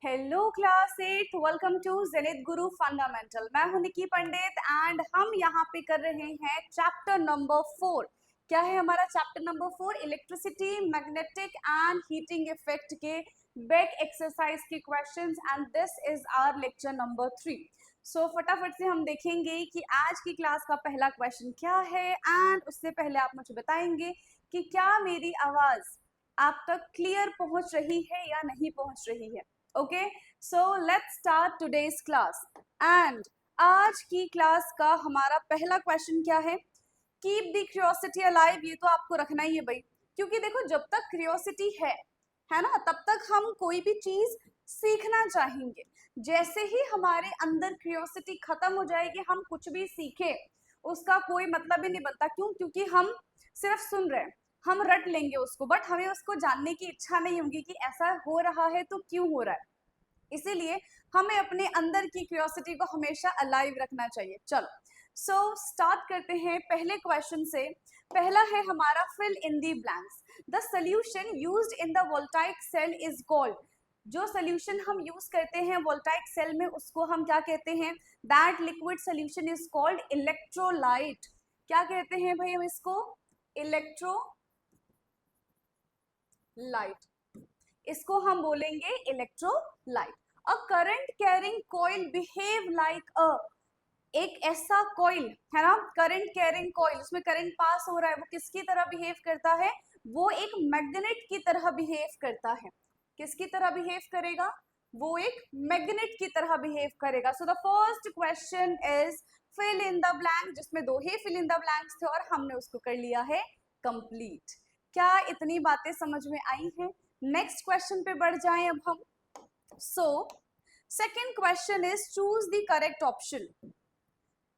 Hello class 8, welcome to Zenith Guru fundamental. मैं हूं निकी पंडित and हम यहाँ पे कर रहे हैं चैप्टर नंबर 4। क्या है हमारा chapter number 4? Electricity, magnetic and heating effect के बेक एक्सरसाइज के questions and this is our lecture number 3। सो फटाफट से हम देखेंगे कि आज की क्लास का पहला क्वेश्चन क्या है एंड उससे पहले आप मुझे बताएंगे कि क्या मेरी आवाज आप तक क्लियर पहुंच रही है या नहीं पहुंच रही है। Okay, so let's start today's class. And आज की क्लास का हमारा पहला क्वेश्चन क्या है? Keep the curiosity alive। ये तो आपको रखना ही है भाई, क्योंकि देखो जब तक क्यूरियोसिटी है ना, तब तक हम कोई भी चीज सीखना चाहेंगे। जैसे ही हमारे अंदर क्यूरियोसिटी खत्म हो जाएगी, हम कुछ भी सीखे उसका कोई मतलब ही नहीं बनता। क्यों? क्योंकि हम सिर्फ सुन रहे हैं, हम रट लेंगे उसको, बट हमें उसको जानने की इच्छा नहीं होगी कि ऐसा हो रहा है तो क्यों हो रहा है। इसीलिए हमें अपने अंदर की क्यूरियोसिटी को हमेशा अलाइव रखना चाहिए। चलो स्टार्ट करते हैं पहले क्वेश्चन से। पहला है हमारा fill in the blanks. The solution used in the voltaic cell is called. जो सोल्यूशन हम यूज करते हैं वोल्टाइक सेल में, उसको हम क्या कहते हैं? That liquid solution is called electrolyte. क्या कहते हैं भाई हम इसको? इलेक्ट्रोलाइट। इसको हम बोलेंगे electrolyte. A current carrying coil behave like अ। एक ऐसा कॉइल है ना, करंट कैरिंग कॉइल, उसमें करंट पास हो रहा है, वो किसकी तरह बिहेव करता है? वो एक मैग्नेट की तरह बिहेव करता है। किसकी तरह बिहेव करेगा? वो एक मैग्नेट की तरह बिहेव करेगा। So the first question is fill in the blank, जिसमें दो ही फिल इन द ब्लैंक्स थे और हमने उसको कर लिया है कंप्लीट। क्या इतनी बातें समझ में आई हैं? नेक्स्ट क्वेश्चन पे बढ़ जाएं अब हम। So second question is choose the correct option.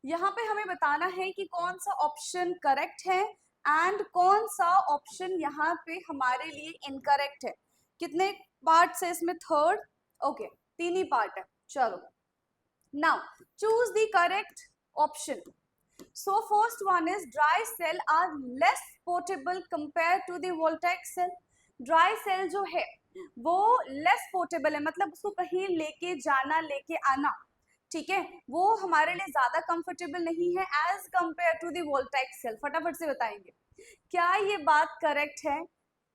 यहाँ पे हमें बताना है कि कौन सा ऑप्शन करेक्ट है एंड कौन सा ऑप्शन यहाँ पे हमारे लिए इनकरेक्ट है। कितने पार्ट है इसमें? थर्ड। ओके, तीन ही पार्ट है। चलो now choose the correct option. So first one is dry cell are less portable compared to the voltaic cell। dry cell जो है वो less portable है, मतलब उसको कहीं लेके जाना, लेके आना, ठीक है, वो हमारे लिए ज्यादा कंफर्टेबल नहीं है as compare to the voltaic cell. फटाफट से बताएंगे क्या ये बात करेक्ट है?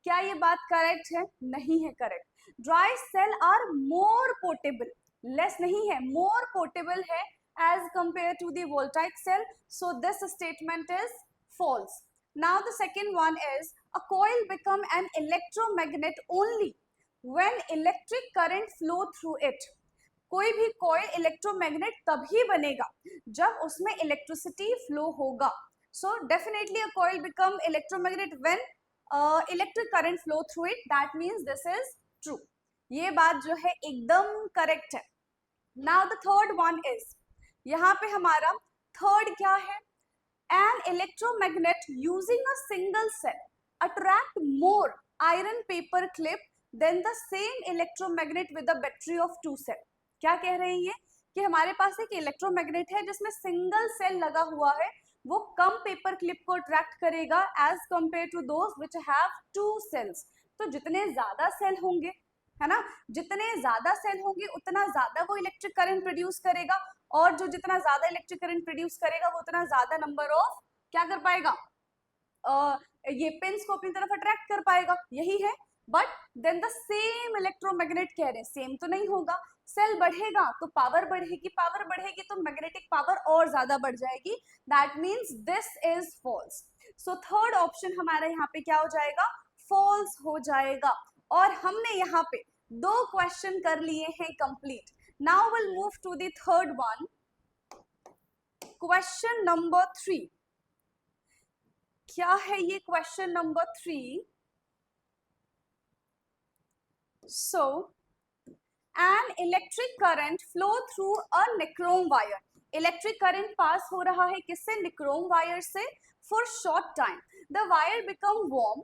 क्या ये बात करेक्ट है? नहीं है correct. Dry cell are more portable, less नहीं है, मोर पोर्टेबल है as compared to the voltaic cell. So this statement is false. Now the second one is a coil become an electromagnet only when electric current flow through it। कोई भी coil electromagnet तभी बनेगा जब उसमें electricity flow होगा। So definitely a coil become electromagnet when electric current flow through it. That means this is true. ये बात जो है एकदम करेक्ट है। Now the third one is, यहाँ पे हमारा थर्ड क्या है? An electromagnet using a single cell attract more iron paper clip than the same electromagnet with a battery of 2 cell. क्या कह रहे हैं ये? कि हमारे पास एक इलेक्ट्रोमैग्नेट है जिसमें सिंगल सेल लगा हुआ है, वो कम पेपर क्लिप को अट्रैक्ट करेगा as compare to those which have 2 cells. तो जितने ज्यादा सेल होंगे, है ना, जितने ज्यादा सेल होंगे उतना ज्यादा वो इलेक्ट्रिक करंट प्रोड्यूस करेगा, और जो जितना ज्यादा इलेक्ट्रिक करंट प्रोड्यूस करेगा वो उतना ज्यादा नंबर ऑफ क्या कर पाएगा? ये पिंस को अपनी तरफ अट्रैक्ट कर पाएगा। यही है। But then the same electromagnet कह रहे हैं, सेम तो नहीं होगा। सेल बढ़ेगा तो पावर बढ़ेगी, पावर बढ़ेगी तो मैग्नेटिक पावर और ज्यादा बढ़ जाएगी। That means this is false. So third option हमारा यहाँ पे क्या हो जाएगा? फॉल्स हो जाएगा। और हमने यहाँ पे 2 क्वेश्चन कर लिए हैं complete. Now will move to the third one, question number 3। क्या है ये question number 3? So an electric current flow through a nichrome wire. Electric current pass हो रहा है किससे? निक्रोम वायर से। For short time the wire become warm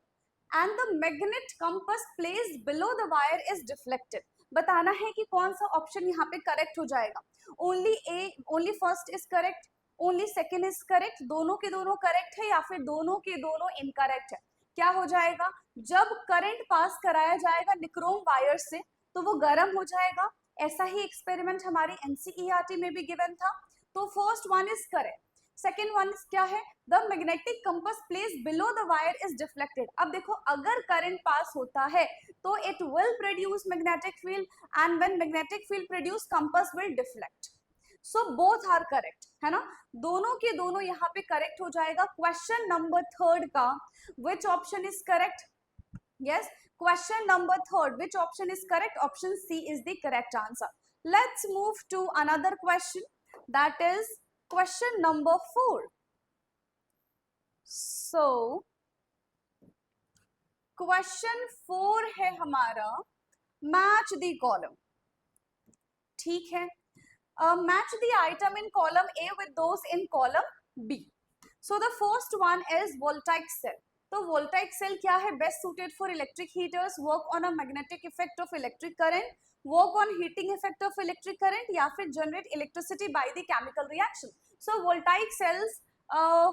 and the magnet compass placed below the wire is deflected. बताना है कि कौन सा ऑप्शन यहाँ पे करेक्ट हो जाएगा। Only A, only first is correct, only second is correct, दोनों के दोनों करेक्ट है, या फिर दोनों के दोनों इनकरेक्ट है। क्या हो जाएगा? जब करंट पास कराया जाएगा निक्रोम वायर से तो वो गर्म हो जाएगा। ऐसा ही एक्सपेरिमेंट हमारे एनसीईआरटी में भी गिवन था। तो first one is correct. Second one क्या है, the magnetic compass place below the wire is deflected. अब देखो अगर करंट पास होता है तो it will produce magnetic field, and when magnetic field produce compass will deflect. So both are correct, है ना, दोनों के दोनों यहाँ पे करेक्ट हो जाएगा। क्वेश्चन नंबर थर्ड का which option is correct? Yes, question number third which option is correct? Option C is the correct answer. Let's move to another question, that is question number 4. So question 4 है हमारा match the column. ठीक है, match the item in column A with those in column B. So the first one is voltaic cell. तो voltaic cell क्या है? Best suited for electric heaters, work on a magnetic effect of electric current, work on heating effect of electric current, या फिर generate electricity by the chemical reaction. So voltaic cells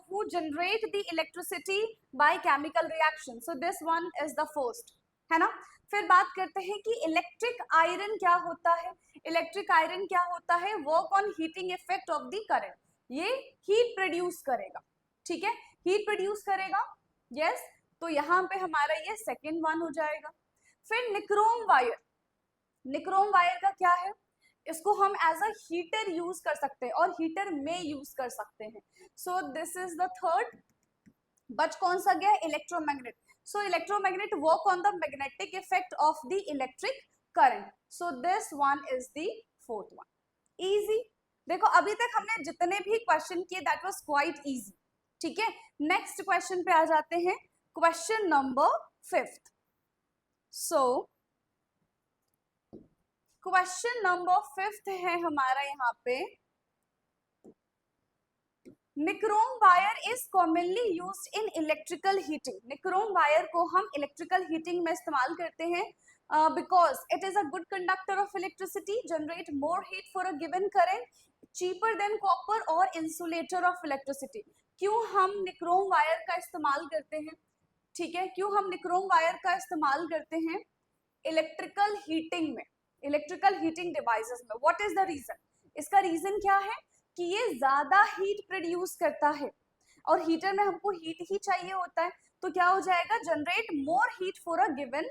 who generate the electricity by chemical reaction. So this one is the first, है ना। फिर बात करते हैं कि electric iron क्या होता है। इलेक्ट्रिक आयरन क्या होता है? Work on heating effect of the current, ये हीट प्रोड्यूस करेगा। ठीक है, हीट प्रोड्यूस करेगा। यस, तो यहाँ पे हमारा ये सेकेंड वन हो जाएगा। फिर निक्रोम वायर, निक्रोम वायर का क्या है? इसको हम एज अ हीटर यूज कर सकते हैं और हीटर में यूज कर सकते हैं। So this is the third. बच कौन सा गया? Electromagnet. So electromagnet work on the magnetic effect of the electric current. So this one is the fourth one. Easy. देखो अभी तक हमने जितने भी क्वेश्चन किए that was quite easy. ठीक है, नेक्स्ट क्वेश्चन पे आ जाते हैं, question number 5. So question number 5 है हमारा यहाँ पे, nichrome wire is commonly used in electrical heating. Nichrome wire को हम इलेक्ट्रिकल हीटिंग में इस्तेमाल करते हैं because it is a good conductor of electricity, generate more heat for a given current, cheaper than copper और इंसुलेटर ऑफ इलेक्ट्रिसिटी। क्यों हम nichrome wire का इस्तेमाल करते हैं? ठीक है, क्यों हम निक्रोम वायर का इस्तेमाल करते हैं इलेक्ट्रिकल हीटिंग में, इलेक्ट्रिकल हीटिंग डिवाइसेस में? What is the reason? इसका रीजन क्या है कि ये ज्यादा हीट प्रोड्यूस करता है और हीटर में हमको हीट ही चाहिए होता है, तो क्या हो जाएगा? Generate more heat for a given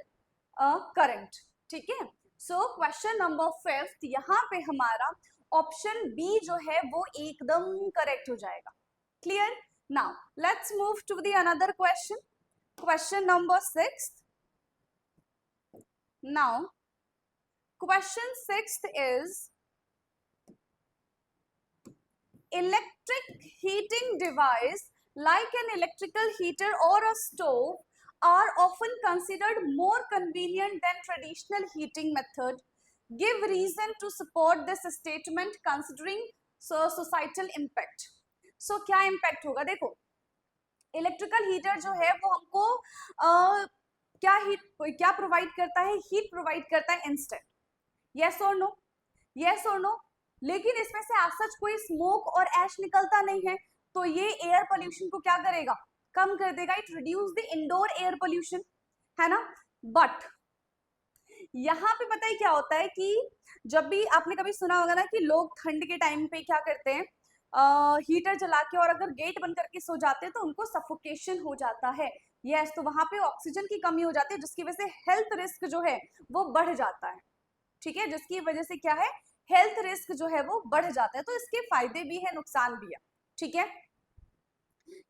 current. ठीक है, सो क्वेश्चन नंबर 5 यहाँ पे हमारा ऑप्शन बी जो है वो एकदम करेक्ट हो जाएगा। Clear? Now let's move to the another question, question number 6. Now question 6 is electric heating device like an electrical heater or a stove are often considered more convenient than traditional heating method. Give reason to support this statement considering societal impact. So क्या impact होगा? देखो electrical heater जो है वो हमको क्या provide करता है? हीट प्रोवाइड करता है इंस्टेंट। यस और नो? यस और नो? लेकिन इसमें से आज सच कोई स्मोक और ऐश निकलता नहीं है, तो ये एयर पोल्यूशन को क्या करेगा? कम कर देगा। It reduce the indoor air pollution, है ना। बट यहाँ पे पता है क्या होता है कि जब भी आपने कभी सुना होगा ना कि लोग ठंड के टाइम पे क्या करते हैं, हीटर जला के, और अगर गेट बंद करके सो जाते हैं तो उनको सफोकेशन हो जाता है। यस, तो वहां पे ऑक्सीजन की कमी हो जाती है जिसकी वजह से हेल्थ रिस्क जो है वो बढ़ जाता है। ठीक है, जिसकी वजह से क्या है, हेल्थ रिस्क जो है वो बढ़ जाता है। तो इसके फायदे भी है, नुकसान भी है। ठीक है,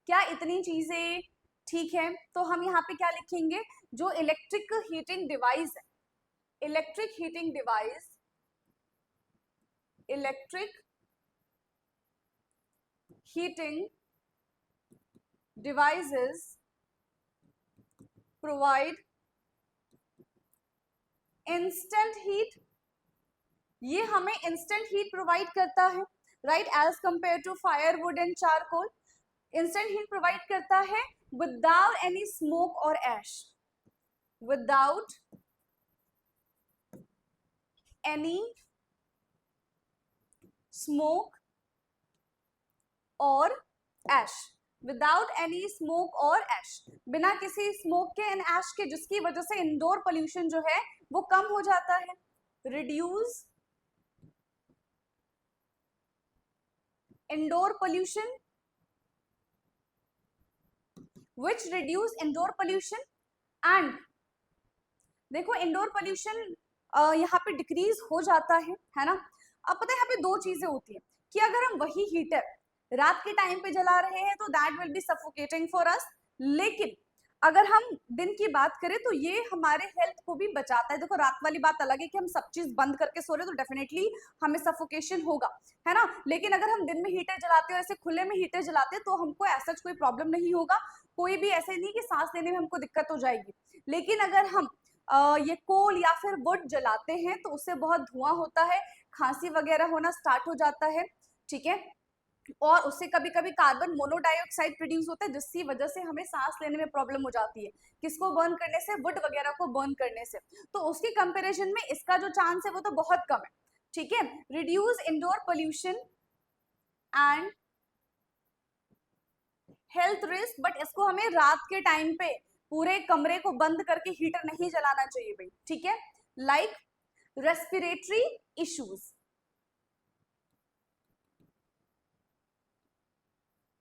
क्या इतनी चीजें ठीक है? तो हम यहाँ पे क्या लिखेंगे? जो इलेक्ट्रिक हीटिंग डिवाइस है, electric heating device, electric heating devices provide instant heat, ये हमें इंस्टेंट हीट प्रोवाइड करता है, right, as compare to firewood and charcoal. Instant heat provide करता है विदाउट एनी स्मोक और ऐश, विदाउट एनी स्मोक और ऐश, without any smoke और ऐश, बिना किसी स्मोक के एंड ऐश के, जिसकी वजह से इंडोर पोल्यूशन जो है वो कम हो जाता है। reduce indoor pollution, which reduce indoor pollution and देखो इंडोर पोल्यूशन यहाँ पे डिक्रीज हो जाता है ना। अब पता है यहाँ पे दो चीजें होती है कि अगर हम वही हीटर रात के टाइम पे जला रहे हैं तो that will be suffocating for us, लेकिन अगर हम दिन की बात करें तो ये हमारे हेल्थ को भी बचाता है। देखो रात वाली बात अलग है कि हम सब चीज बंद करके सो रहे तो डेफिनेटली हमें सफोकेशन होगा, है ना, लेकिन अगर हम दिन में हीटर जलाते हैं और ऐसे खुले में हीटर जलाते हैं तो हमको ऐसा कोई प्रॉब्लम नहीं होगा, कोई भी ऐसे नहीं कि सांस लेने में हमको दिक्कत हो जाएगी। लेकिन अगर हम ये कोल या फिर वुड जलाते हैं तो उससे बहुत धुआं होता है, खांसी वगैरह होना स्टार्ट हो जाता है, ठीक है, और उससे कभी कभी कार्बन मोनोडाइऑक्साइड प्रोड्यूस होता है जिसकी वजह से हमें सांस लेने में प्रॉब्लम हो जाती है। किसको बर्न करने से? वुड वगैरह को बर्न करने से। तो उसके कंपैरिजन में इसका जो चांस है वो तो बहुत कम है, ठीक है। Reduce indoor pollution and health risk, but इसको हमें रात के टाइम पे पूरे कमरे को बंद करके हीटर नहीं जलाना चाहिए भाई, ठीक है। Like respiratory issues,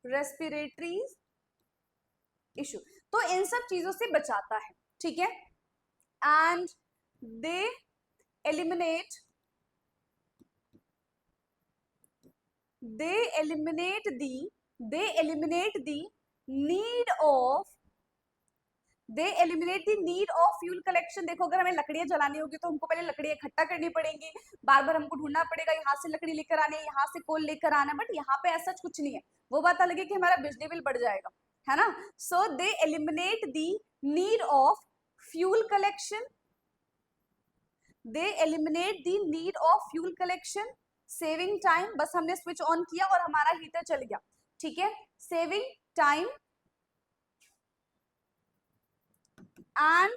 respiratory issue, तो इन सब चीजों से बचाता है, ठीक है। And they eliminate the need of fuel collection. देखो अगर हमें लकड़ियां जलानी होगी तो हमको पहले लकड़ियां इकट्ठा करनी पड़ेंगी, बार बार हमको ढूंढना पड़ेगा, यहाँ से लकड़ी लेकर आनी है, यहाँ से कोल लेकर आना है, बट यहाँ पे ऐसा कुछ नहीं है। वो बात अलग है कि हमारा बिजली बिल बढ़ जाएगा, है ना। So they eliminate the need of fuel collection, saving time, बस हमने स्विच ऑन किया और हमारा हीटर चल गया, ठीक है। Saving time and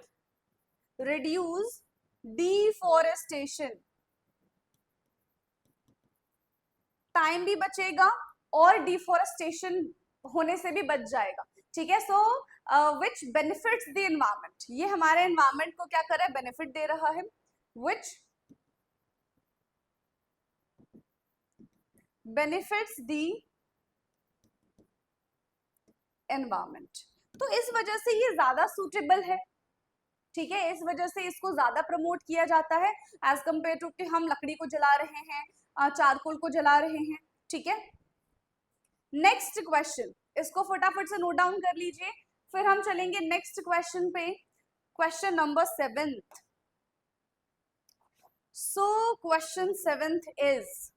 reduce deforestation, time भी बचेगा और डिफॉरेस्टेशन होने से भी बच जाएगा, ठीक है। सो विच बेनिफिट्स द एनवायरमेंट, ये हमारे एनवायरमेंट को क्या कर रहा है? बेनिफिट दे रहा है। विच बेनिफिट्स द एनवायरमेंट, तो इस वजह से ये ज्यादा सूटेबल है, ठीक है, इस वजह से इसको ज्यादा प्रमोट किया जाता है एज कंपेयर टू कि हम लकड़ी को जला रहे हैं, चारकोल को जला रहे हैं, ठीक है। नेक्स्ट क्वेश्चन, इसको फटाफट से नोट डाउन कर लीजिए, फिर हम चलेंगे नेक्स्ट क्वेश्चन पे, question number 7th। So question 7th is,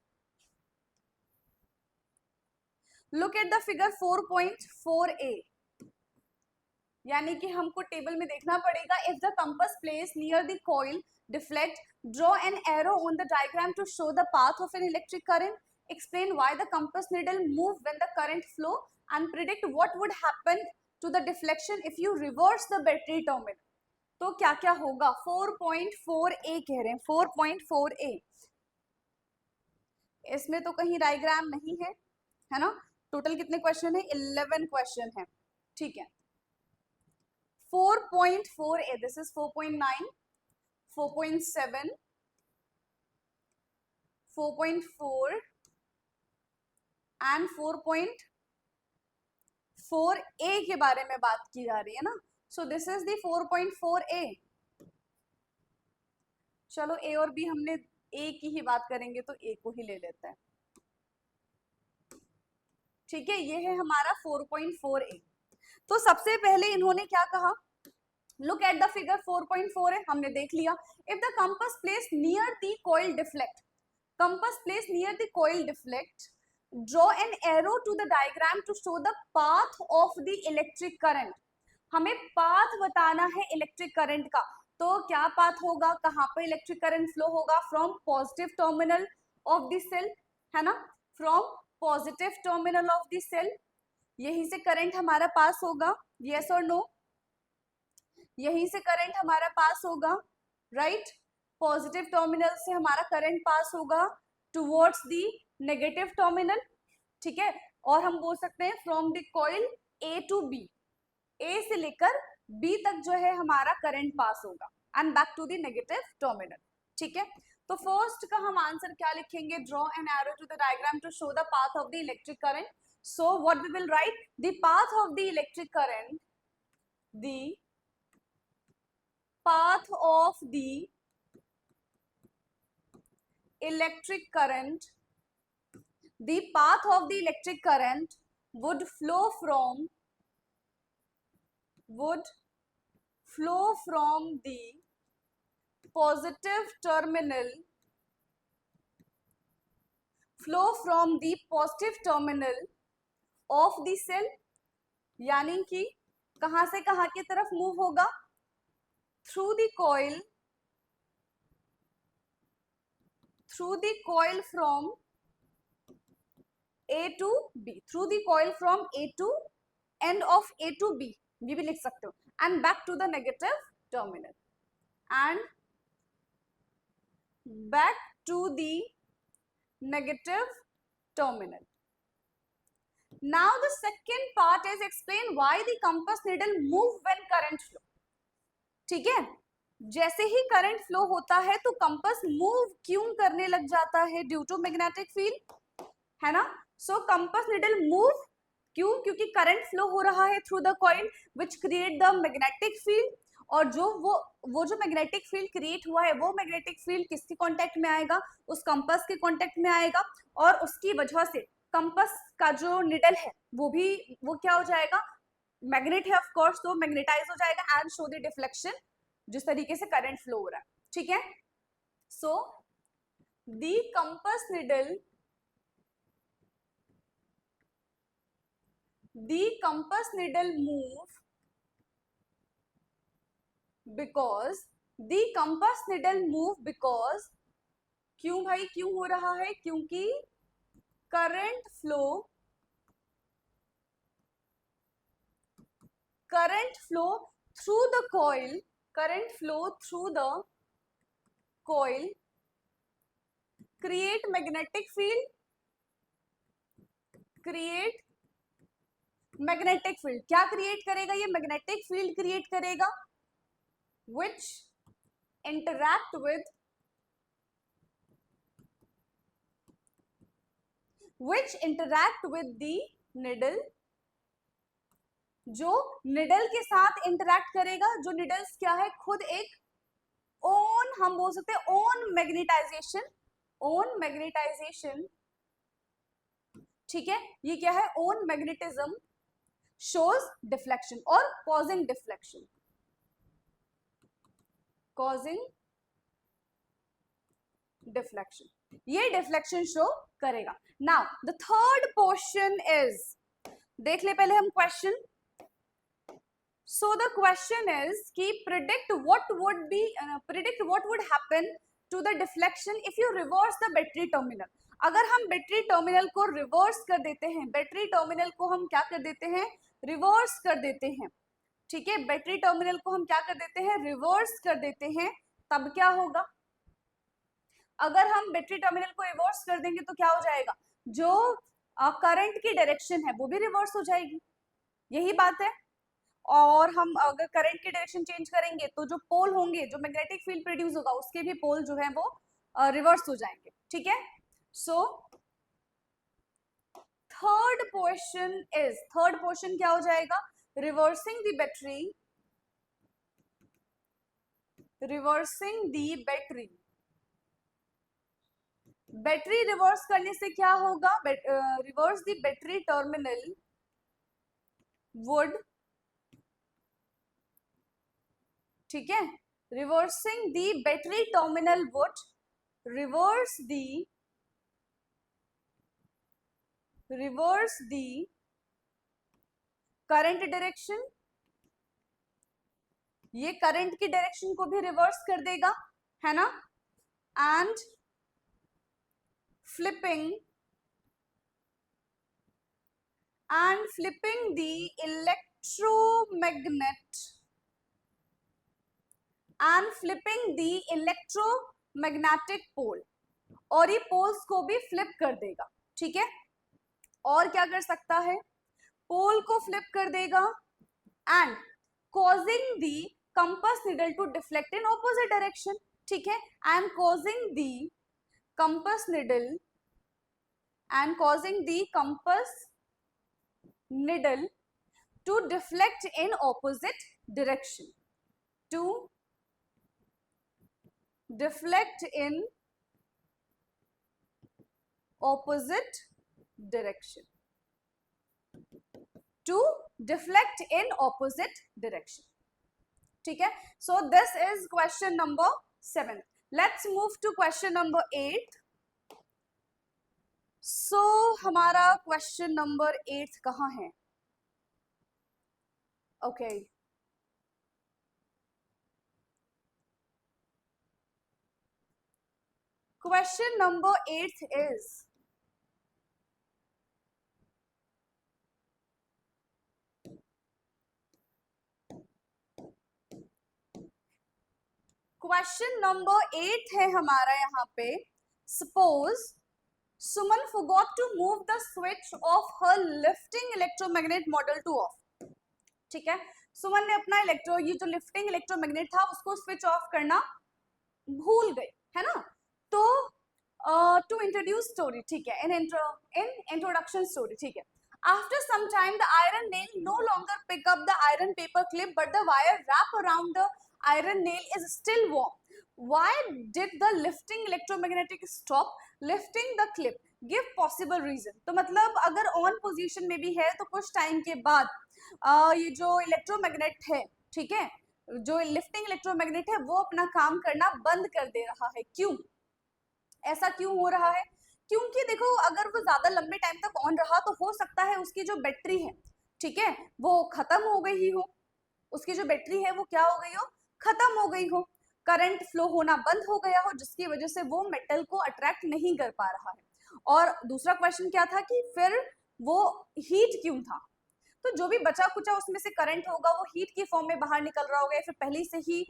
look at the figure 4.4a, यानी कि हमको टेबल में देखना पड़ेगा। If the compass place near the coil deflect, draw an arrow on the diagram to show the path of an electric current, explain why the compass needle move when the current flow, and predict what would happen to the deflection if you reverse the battery terminal। तो क्या क्या होगा? 4.4a कह रहे हैं, 4.4a, इसमें तो कहीं डायग्राम नहीं है ना। टोटल कितने क्वेश्चन है? 11 क्वेश्चन है, ठीक है। 4.4a, this is 4.9, 4.7, 4.4 and 4.4a के बारे में बात की जा रही है ना। So this is the 4.4a। चलो a और b हमने a की ही बात करेंगे तो a को ही ले लेते हैं, ठीक है। ये है हमारा 4.4a। तो सबसे पहले इन्होंने क्या कहा? लुक एट द फिगर 4.4 है, हमने देख लिया। If the compass place near the coil deflect, compass place near the coil deflect, draw an arrow to the diagram to show the path of the electric current। हमें path बताना है electric current का, तो क्या path होगा? कहाँ पे electric current flow होगा? From positive terminal of the cell, है ना, from positive terminal of the cell, यहीं से करंट हमारा पास होगा, यस और नो? यहीं से करंट हमारा पास होगा, राइट। पॉजिटिव टर्मिनल से हमारा करंट पास होगा टुवर्ड्स दी नेगेटिव टर्मिनल, ठीक है। और हम बोल सकते हैं from the coil A to B, A से लेकर बी तक जो है हमारा करंट पास होगा and back to the negative terminal, ठीक है। तो फर्स्ट का हम आंसर क्या लिखेंगे, draw an arrow to the diagram to show the path of the electric current. So what we will write, the path of the electric current, the path of the electric current, the path of the electric current would flow from the positive terminal, of the cell. यानी कि कहां से कहां की तरफ move होगा, through the coil from A to B, through the coil from A to end of A to B, ये भी लिख सकते हो, and back to the negative terminal, and back to the negative terminal. Now the second part is explain why the compass needle move when current flow. ठीक है, जैसे ही current flow होता है तो कंपास मूव क्यों करने लग जाता है, ड्यू टू मैग्नेटिक फील्ड, है ना. सो कंपास निडल मूव क्यों, क्योंकि करंट फ्लो हो रहा है through the coil which create the magnetic field, और जो वो जो मैग्नेटिक फील्ड क्रिएट हुआ है वो मैग्नेटिक फील्ड किसके कांटेक्ट में आएगा, उस कंपास के कांटेक्ट में आएगा, और उसकी वजह से कंपास का जो निडल है वो क्या हो जाएगा, मैग्नेट है ऑफ कोर्स, तो मैग्नेटाइज हो जाएगा एंड शो द डिफ्लेक्शन, जिस तरीके से करंट फ्लो हो रहा है. ठीक है, so the compass needle move because क्यों भाई, क्यों हो रहा है, क्योंकि current flow through the coil create magnetic field, क्या क्रिएट करेगा, ये मैग्नेटिक फील्ड क्रिएट करेगा which interact with the needle, जो निडल के साथ इंटरैक्ट करेगा, जो निडल्स क्या है, खुद एक ओन, हम बोल सकते हैं ओन मैग्नेटाइजेशन, ठीक है, ये क्या है, ओन मैग्नेटिज्म shows deflection और causing deflection, ये डिफ्लेक्शन शो करेगा. Now the third portion is, देख ले पहले हम क्वेश्चन. सो द क्वेश्चन इज कि predict what would happen to the deflection if you reverse the battery terminal. अगर हम बैटरी टर्मिनल को रिवर्स कर देते हैं, बैटरी टर्मिनल को हम क्या कर देते हैं, रिवर्स कर देते हैं. ठीक है, बैटरी टर्मिनल को हम क्या कर देते हैं, रिवर्स कर देते हैं, तब क्या होगा, अगर हम बैटरी टर्मिनल को रिवर्स कर देंगे तो क्या हो जाएगा, जो करंट की डायरेक्शन है वो भी रिवर्स हो जाएगी, यही बात है. और हम अगर करंट की डायरेक्शन चेंज करेंगे तो जो पोल होंगे, जो मैग्नेटिक फील्ड प्रोड्यूस होगा उसके भी पोल जो है वो रिवर्स हो जाएंगे. ठीक है, सो थर्ड पोर्शन क्या हो जाएगा, reversing the battery, battery reverse करने से क्या होगा, reverse the battery terminal would, ठीक है, reversing the battery terminal would reverse the current direction, ये करंट की डायरेक्शन को भी रिवर्स कर देगा, है ना, and flipping the electromagnetic pole, और ये पोल्स को भी फ्लिप कर देगा. ठीक है, और क्या कर सकता है, पोल को फ्लिप कर देगा and causing the compass needle to deflect in opposite direction. ठीक है, and causing the compass needle to deflect in opposite direction, to deflect in opposite direction, to deflect in opposite direction. ठीक है, so this is question number 7. Let's move to question number 8. so हमारा question number 8 कहाँ है? okay, question number 8 is question number 8 है हमारा यहाँ पे. Suppose Suman forgot to move the switch of her lifting electromagnet model to off. ठीक है, सुमन ने अपना ये जो लिफ्टिंग इलेक्ट्रोमैग्नेट था उसको स्विच ऑफ करना भूल गई, है ना. तो टू इंट्रोड्यूस स्टोरी, ठीक है, इन इंट्रोडक्शन स्टोरी, ठीक है. After some time, the iron nail no longer pick up the iron paper clip, but the wire wrap around the iron nail is still warm. Why did the lifting electromagnetic stop lifting the clip? Give possible reason. तो मतलब अगर on position में भी है तो कुछ time के बाद ये जो इलेक्ट्रोमैग्नेट है, ठीक है, जो लिफ्टिंग इलेक्ट्रोमैग्नेट है वो अपना काम करना बंद कर दे रहा है. क्यों ऐसा क्यों हो रहा है? क्योंकि देखो अगर वो ज्यादा लंबे टाइम तक ऑन रहा तो हो सकता है उसकी जो बैटरी है, ठीक है, वो खत्म हो गई हो. उसकी जो बैटरी है वो क्या हो गई हो? खत्म हो गई हो. करंट फ्लो होना बंद हो गया हो जिसकी वजह से वो मेटल को अट्रैक्ट नहीं कर पा रहा है. और दूसरा क्वेश्चन क्या था कि फिर वो हीट क्यों था? तो जो भी बचा कुचा उसमें से करंट होगा वो हीट की फॉर्म में बाहर निकल रहा होगा, या फिर पहले से ही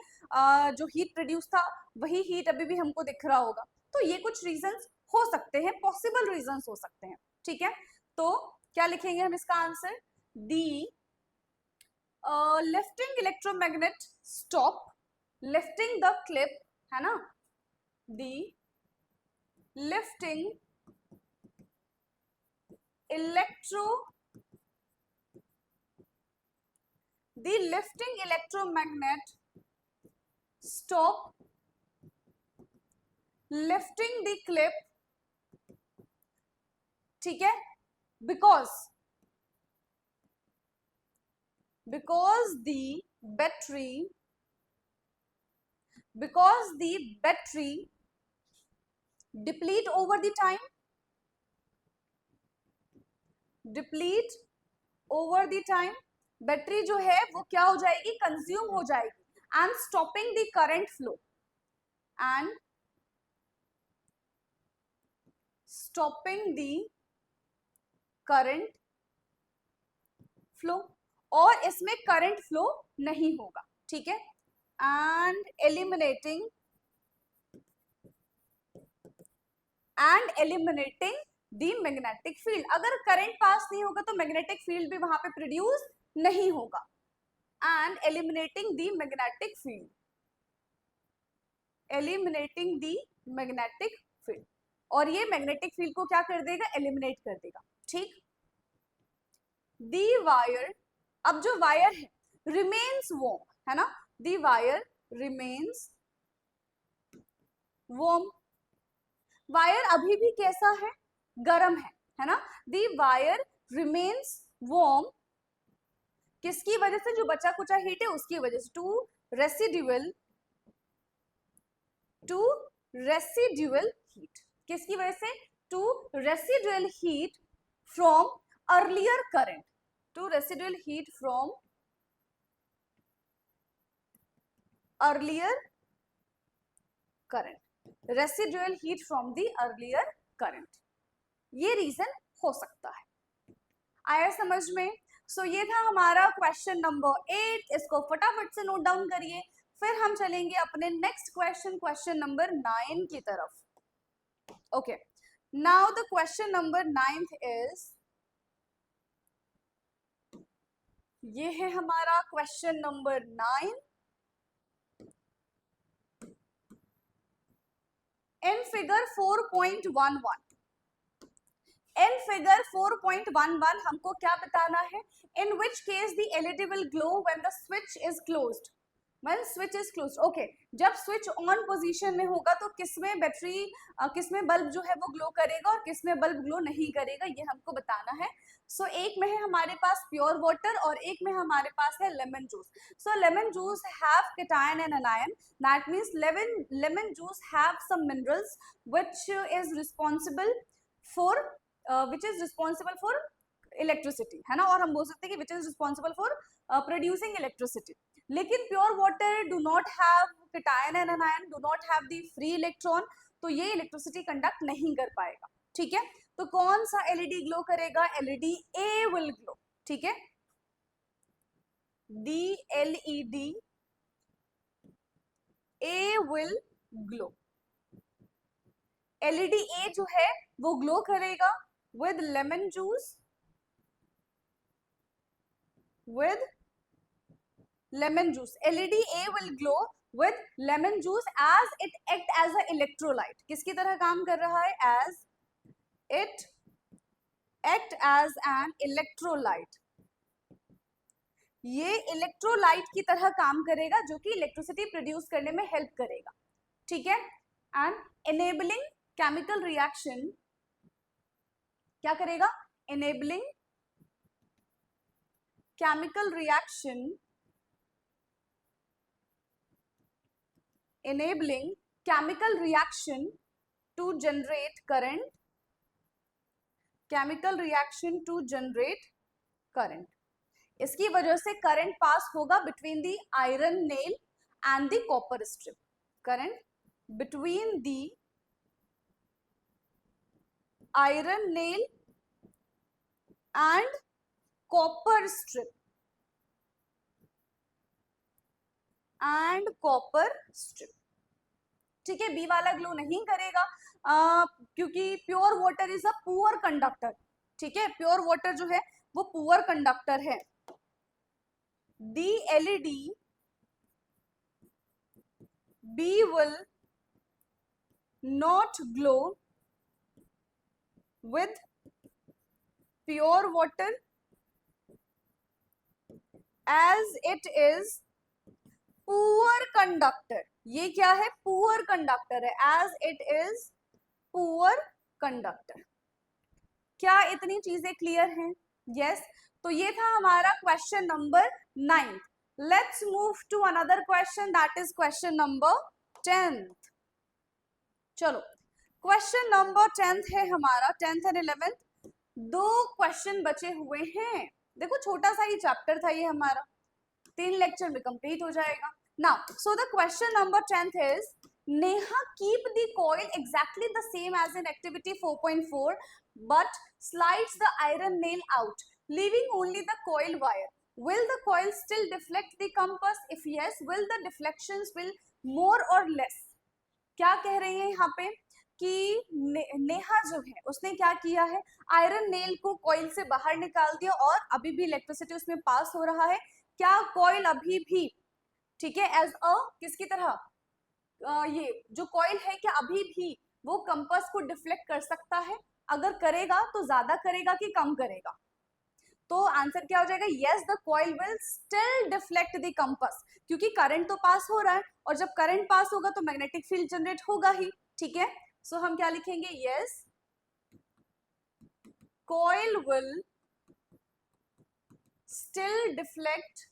जो हीट प्रोड्यूस था वही हीट अभी भी हमको दिख रहा होगा. तो ये कुछ रीजंस हो सकते हैं, पॉसिबल रीजंस हो सकते हैं. ठीक है, तो क्या लिखेंगे हम इसका answer? The lifting electromagnet stop lifting the clip, है ना. दी lifting electromagnet stop lifting the clip, ठीक है, because the battery deplete over the time, battery जो है वो क्या हो जाएगी? कंज्यूम हो जाएगी. And stopping the current flow, और इसमें करंट फ्लो नहीं होगा. ठीक है, and eliminating the magnetic field. अगर करंट पास नहीं होगा तो मैग्नेटिक फील्ड भी वहां पे प्रोड्यूस नहीं होगा. And eliminating the magnetic field, और ये मैग्नेटिक फील्ड को क्या कर देगा? एलिमिनेट कर देगा. ठीक, दी वायर, अब जो वायर है रिमेन्स वार्म, है ना. दी वायर रिमेन्स वार्म, वायर अभी भी कैसा है? गर्म है ना. दी वायर रिमेन्स वार्म, किसकी वजह से? जो बचा कुचा हीट है उसकी वजह से. टू रेसिड्यूअल हीट, किसकी वजह से? To residual heat from earlier current, to residual heat from earlier current, residual heat from the earlier current. ये रीजन हो सकता है. आया समझ में? सो ये था हमारा क्वेश्चन नंबर 8. इसको फटाफट से नोट डाउन करिए, फिर हम चलेंगे अपने नेक्स्ट क्वेश्चन नंबर 9 की तरफ. Okay, now the question number 9 is, ये है हमारा question number 9. Figure 4.11, in figure 4.11 हमको क्या बताना है? In which case the LED will glow when the switch is closed, when switch is closed. Okay, जब स्विच ऑन पोजीशन में होगा तो किसमें बैटरी, किसमें बल्ब जो है वो ग्लो करेगा और किसमें बल्ब ग्लो नहीं करेगा, ये हमको बताना है। सो एक में है हमारे पास प्योर वाटर और एक में हमारे पास है lemon juice. So lemon juice have cation and anion, that means lemon juice have some minerals which is responsible for electricity, है ना, और हम बोल सकते हैं कि which is responsible for producing electricity. लेकिन pure water do not have cation and anion, do not have the free electron, तो ये इलेक्ट्रिसिटी कंडक्ट नहीं कर पाएगा। ठीक है, तो कौन सा एलईडी ग्लो करेगा? LED A will glow. ठीक है, the LED A will glow. LED A जो है वो ग्लो करेगा with lemon juice, with lemon juice. LED A will glow with lemon juice as it act as a electrolyte. किसकी तरह काम कर रहा है? As it act as an electrolyte. ये इलेक्ट्रोलाइट की तरह काम करेगा जो कि इलेक्ट्रिसिटी प्रोड्यूस करने में हेल्प करेगा। ठीक है, एंड enabling chemical reaction, क्या करेगा? enabling chemical reaction, enabling chemical reaction to generate current, chemical reaction to generate current। इसकी वजह से करंट पास होगा between the iron nail and the copper strip, current between the iron nail and copper strip, and copper strip. ठीक है, B वाला glow नहीं करेगा क्योंकि pure water is a poor conductor. ठीक है, प्योर वाटर जो है वो पुअर कंडक्टर है। The LED B will not glow with pure water as it is poor conductor। ये क्या है? पुअर कंडक्टर है, as it is poor conductor। क्या इतनी चीजें क्लियर हैं? यस, तो ये था हमारा question number 9। Let's move to another question, that is question number 10th। चलो, क्वेश्चन नंबर 10th है हमारा, 10th एंड 11th, दो क्वेश्चन बचे हुए हैं। देखो छोटा सा ही चैप्टर था ये हमारा, 3 लेक्चर में कंप्लीट हो जाएगा। Now so the question number 10th is, Neha keep the coil exactly the same as in activity 4.4 but slides the iron nail out leaving only the coil wire. Will the coil still deflect the compass? If yes, will the deflections will more or less? क्या कह रही है यहाँ पे कि नेहा जो है उसने क्या किया है, आयरन नेल को कॉइल से बाहर निकाल दिया और अभी भी इलेक्ट्रिसिटी उसमें पास हो रहा है। क्या कॉइल अभी भी, ठीक है, एज अ किसकी तरह, ये जो कॉइल है क्या अभी भी वो कंपास को डिफ्लेक्ट कर सकता है? अगर करेगा तो ज्यादा करेगा कि कम करेगा? तो आंसर क्या हो जाएगा? Yes, the coil will still deflect the compass, क्योंकि करंट तो पास हो रहा है और जब करंट पास होगा तो मैग्नेटिक फील्ड जनरेट होगा ही। ठीक है, सो हम क्या लिखेंगे? Yes, coil will still deflect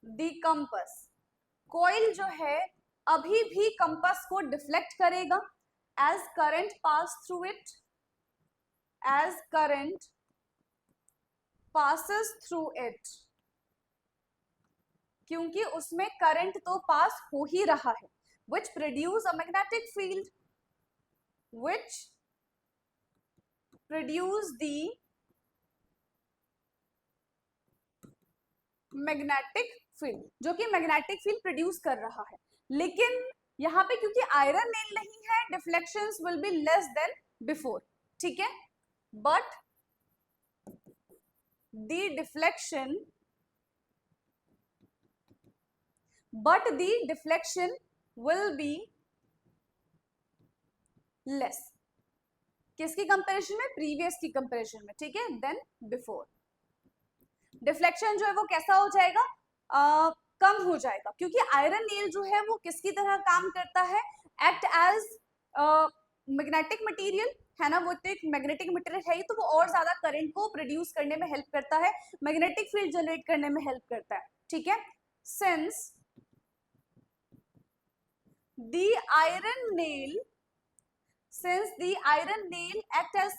the compass. Coil जो है अभी भी कंपास को डिफ्लेक्ट करेगा as current pass through it, as current passes through it, क्योंकि उसमें करंट तो पास हो ही रहा है, which produce a magnetic field, which produce the magnetic field, जो कि मैग्नेटिक फील्ड प्रोड्यूस कर रहा है। लेकिन यहाँ पे क्योंकि आयरन नेल नहीं है, deflections will be less than before. ठीक है, but the deflection will be less, किसकी कंपैरिजन में, प्रीवियस की कंपैरिजन में, ठीक है, देन बिफोर। डिफ्लेक्शन जो है वो कैसा हो जाएगा, कम हो जाएगा, क्योंकि आयरन नेल जो है वो किसकी तरह काम करता है, एक्ट एज मैग्नेटिक मटेरियल, है ना, वो तो एक मैग्नेटिक मटेरियल है ही, तो वो और ज्यादा करंट को प्रोड्यूस करने में हेल्प करता है, मैग्नेटिक फील्ड जनरेट करने में हेल्प करता है, ठीक है। Since the iron nail, since the iron nail act as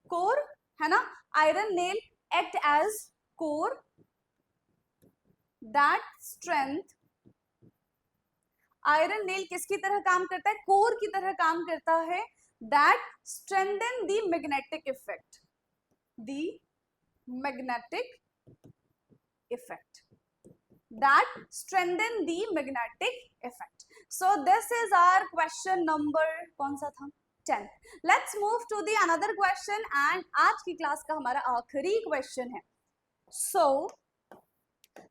core, है ना, iron nail act as core, that strength, iron nail किसकी तरह काम करता है, कोर की तरह काम करता है, that strengthen the magnetic effect, the magnetic effect, that strengthen the magnetic effect. So this is our question number, कौन सा था, 10. Let's move to the another question and आज की क्लास का हमारा आखिरी क्वेश्चन है. So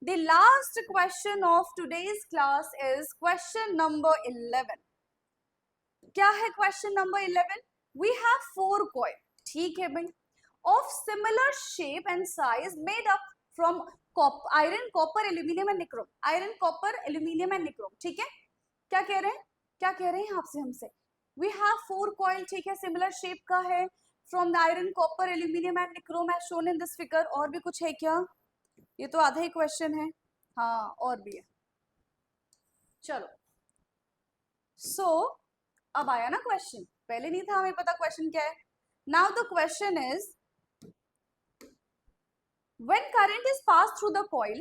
the last question of today's class is question number 11. क्या है question number 11? We have 4 coil, ठीक है भाई, of similar shape and size made up from iron, copper, aluminium and nichrome. Iron, copper, aluminium and nichrome, ठीक है. क्या कह रहे हैं, क्या कह रहे हैं आपसे, हमसे, we have 4 coil, ठीक है, similar shape का है, from the iron, copper, aluminium and nichrome as shown in this figure. और भी कुछ है क्या, ये तो आधा ही क्वेश्चन है, हाँ और भी है, चलो. So अब आया ना क्वेश्चन, पहले नहीं था हमें पता क्वेश्चन क्या है. Now the question is, when current is passed through the coil,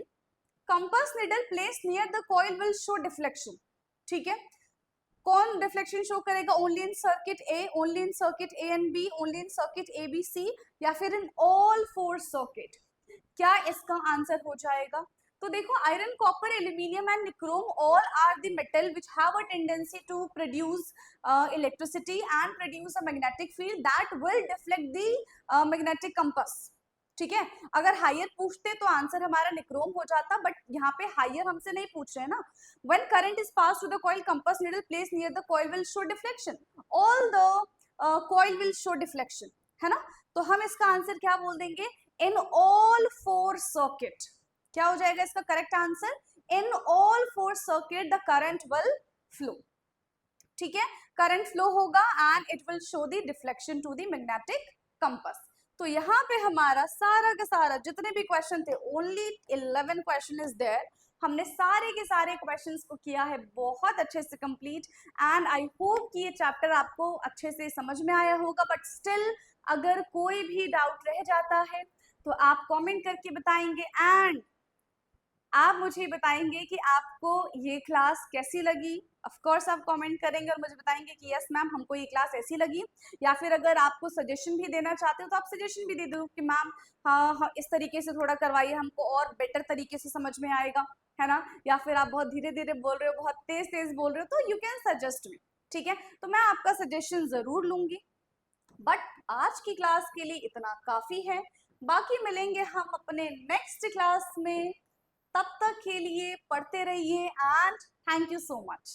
compass needle placed near the coil will show deflection, ठीक है. कौन डिफ्लेक्शन शो करेगा, only in circuit A, only in circuit A and B, only in circuit A B C, या फिर in all 4 circuit. क्या इसका answer हो जाएगा, तो देखो, iron, copper, aluminium and nichrome all are the metal which have a tendency to produce electricity and produce a magnetic field that will deflect the magnetic compass, ठीक है. अगर higher पूछते तो आंसर हमारा निक्रोम हो जाता, बट यहाँ पे हायर हमसे नहीं पूछ रहे हैं ना. When current is passed through the coil, compass needle placed near the coil will show deflection. All the coil will show deflection, है ना. तो हम इसका आंसर क्या बोल देंगे, in all 4 circuit. क्या हो जाएगा इसका correct answer, in all 4 circuit the current will flow, ठीक है. करंट फ्लो होगा and it will show the deflection to the magnetic compass. तो यहाँ पे हमारा सारा का सारा जितने भी क्वेश्चन थे, ओनली 11 क्वेश्चन इज देयर, हमने सारे के सारे क्वेश्चंस को किया है बहुत अच्छे से कंप्लीट, एंड आई होप कि ये चैप्टर आपको अच्छे से समझ में आया होगा. बट स्टिल अगर कोई भी डाउट रह जाता है तो आप कमेंट करके बताएंगे, एंड आप मुझे बताएंगे कि आपको ये क्लास कैसी लगी. ऑफ कोर्स आप कमेंट करेंगे और मुझे बताएंगे कि यस मैम हमको ये क्लास ऐसी लगी, या फिर अगर आपको सजेशन भी देना चाहते हो तो आप सजेशन भी दे दो कि मैम हाँ इस तरीके से थोड़ा करवाइए, हमको और बेटर तरीके से समझ में आएगा, है ना. या फिर आप बहुत धीरे धीरे बोल रहे हो, बहुत तेज तेज बोल रहे हो, तो यू कैन सजेस्ट मी, ठीक है. तो मैं आपका सजेशन जरूर लूंगी. बट आज की क्लास के लिए इतना काफी है, बाकी मिलेंगे हम अपने नेक्स्ट क्लास में. तब तक के लिए पढ़ते रहिए and thank you so much.